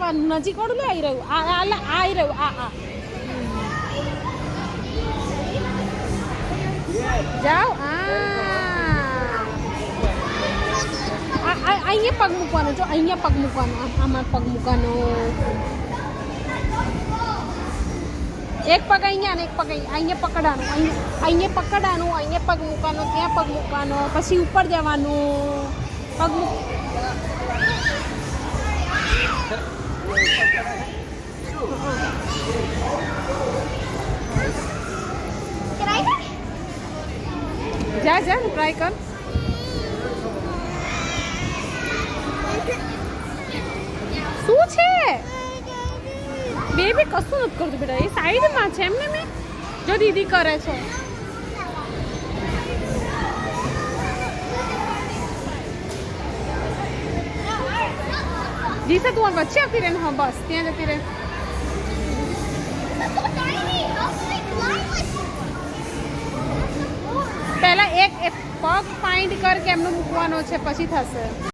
જવાનું નજીક વાળું લે આવી રહ્યું આવી રહ્યું જાઓ અહીંયા પગ મૂકવાનો જો અહીંયા પગ મૂકવાનો આમાં પગ મૂકવાનો એક પગ અહીંયા ને એક પગ અહીંયા પકડવાનું અહીંયા પકડવાનું અહીંયા પગ મૂકવાનો ત્યાં પગ મૂકવાનો પછી ઉપર જવાનું પગ જા ટ્રાય કર શું છે બેબી કશું નથી કરતું બેટા એ સાઈડમાં છે એમને મેં જો દીદી કરે છે જીસા તું વચ્ચે આવતી રહે ને હા બસ ત્યાં જતી રહે પહેલા એક પગ ફાઇન્ડ કર કે એમનો મૂકવાનો છે પછી થશે